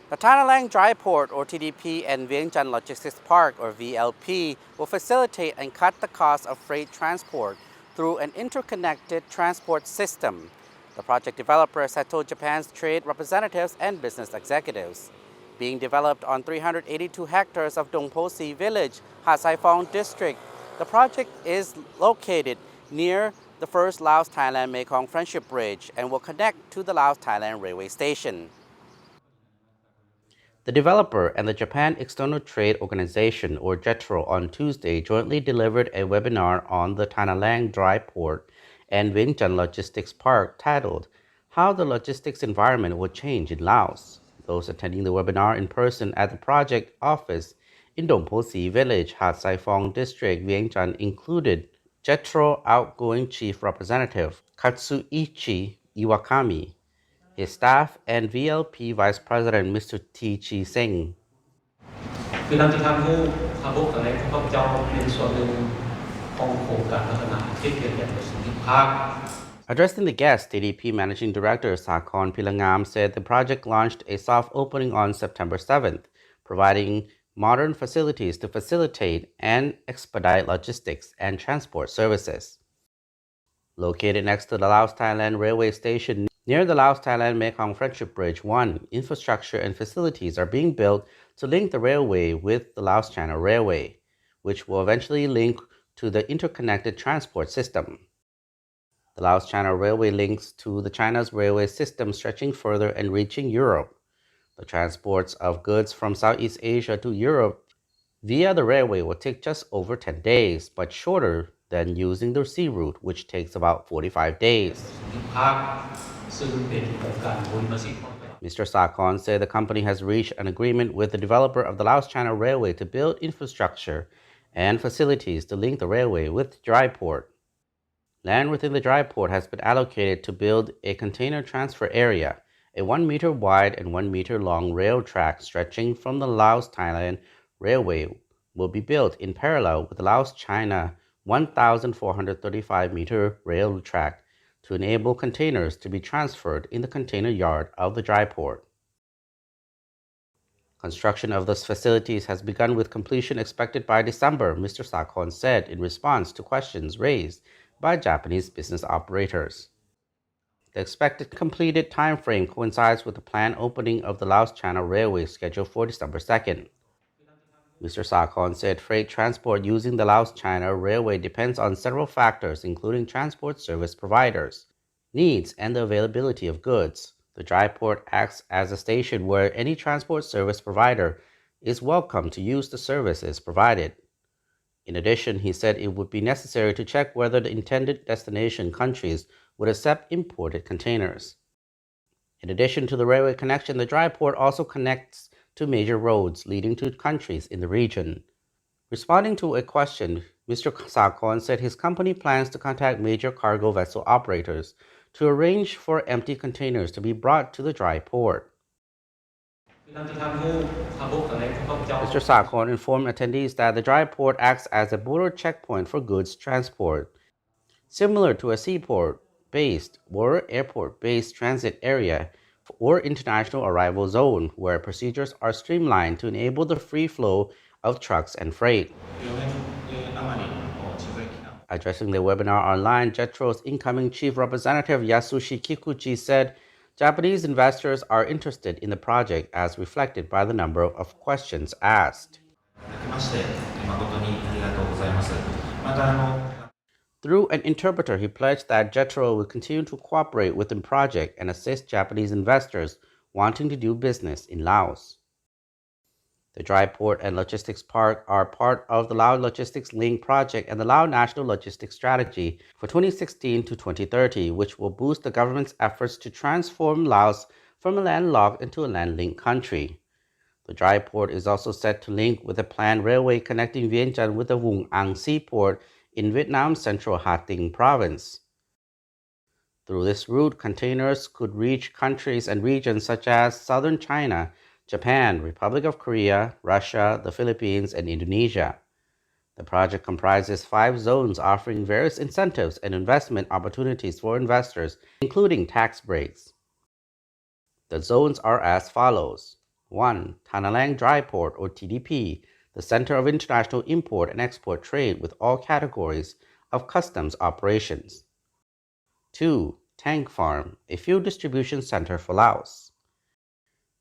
The Thailand Dry Port, or TDP, and Vientiane Logistics Park, or VLP, will facilitate and cut the cost of freight transport through an interconnected transport system. The project developers had told Japan's trade representatives and business executives. Being developed on 382 hectares of Dongposi village, Hat Saipong district, the project is located near the first Laos-Thailand Mekong Friendship Bridge and will connect to the Laos-Thailand Railway station. The developer and the Japan External Trade Organization, or JETRO, on Tuesday jointly delivered a webinar on the Thailand Dry Port and Vientiane Logistics Park titled, How the Logistics Environment Will Change in Laos. Those attending the webinar in person at the project office in Dongposi Village, Hat Saipong District, Vientiane included JETRO outgoing Chief Representative Katsuichi Iwakami, his staff, and VLP Vice President Mr. T. Chi Singh. Addressing the guests, TDP Managing Director Sakon Pilangam said the project launched a soft opening on September 7th, providing modern facilities to facilitate and expedite logistics and transport services. Located next to the Laos-Thailand Railway station near the Laos-Thailand Mekong Friendship Bridge 1, infrastructure and facilities are being built to link the railway with the Laos China Railway, which will eventually link to the interconnected transport system. The Laos China Railway links to the China's railway system stretching further and reaching Europe. The transports of goods from Southeast Asia to Europe via the railway will take just over 10 days, but shorter than using the sea route, which takes about 45 days. Mr. Sakon said the company has reached an agreement with the developer of the Laos China Railway to build infrastructure and facilities to link the railway with the dry port. Land within the dry port has been allocated to build a container transfer area. A 1 meter wide and 1 meter long rail track stretching from the Laos-Thailand Railway will be built in parallel with the Laos-China 1,435 meter rail track to enable containers to be transferred in the container yard of the dry port. Construction of those facilities has begun with completion expected by December, Mr. Sakon said in response to questions raised by Japanese business operators. The expected completed timeframe coincides with the planned opening of the Laos China Railway scheduled for December 2nd. Mr. Sakon said freight transport using the Laos China Railway depends on several factors, including transport service providers' needs and the availability of goods. The dry port acts as a station where any transport service provider is welcome to use the services provided. In addition, he said it would be necessary to check whether the intended destination countries would accept imported containers. In addition to the railway connection, the dry port also connects to major roads leading to countries in the region. Responding to a question, Mr. Sakon said his company plans to contact major cargo vessel operators to arrange for empty containers to be brought to the dry port. Mr. Sakon informed attendees that the dry port acts as a border checkpoint for goods transport, similar to a seaport-based or airport-based transit area or international arrival zone, where procedures are streamlined to enable the free flow of trucks and freight. Addressing the webinar online, JETRO's incoming Chief Representative Yasushi Kikuchi said Japanese investors are interested in the project as reflected by the number of questions asked. Through an interpreter, he pledged that JETRO will continue to cooperate with the project and assist Japanese investors wanting to do business in Laos. The Dry Port and Logistics Park are part of the Lao Logistics Link project and the Lao National Logistics Strategy for 2016 to 2030, which will boost the government's efforts to transform Laos from a landlocked into a land-linked country. The dry port is also set to link with a planned railway connecting Vientiane with the Vung Ang seaport in Vietnam's central Ha Tinh province. Through this route, containers could reach countries and regions such as southern China, Japan, Republic of Korea, Russia, the Philippines, and Indonesia. The project comprises 5 zones offering various incentives and investment opportunities for investors, including tax breaks. The zones are as follows. 1. Thailand Dry Port or TDP, the center of international import and export trade with all categories of customs operations. 2. Tank Farm, a fuel distribution center for Laos.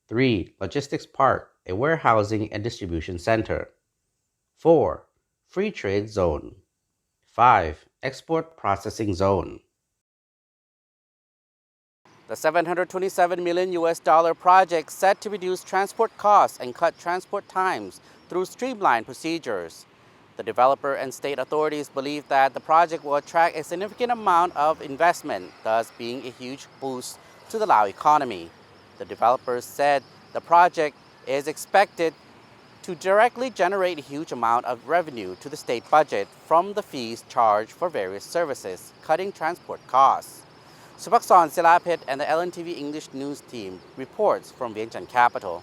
3. Logistics Park, a warehousing and distribution center. 4. Free Trade Zone. 5. Export Processing Zone. The $727 million project set to reduce transport costs and cut transport times through streamlined procedures. The developer and state authorities believe that the project will attract a significant amount of investment, thus being a huge boost to the Lao economy. The developers said the project is expected to directly generate a huge amount of revenue to the state budget from the fees charged for various services, cutting transport costs. Subakson Silapet and the LNTV English News team reports from Vientiane Capital.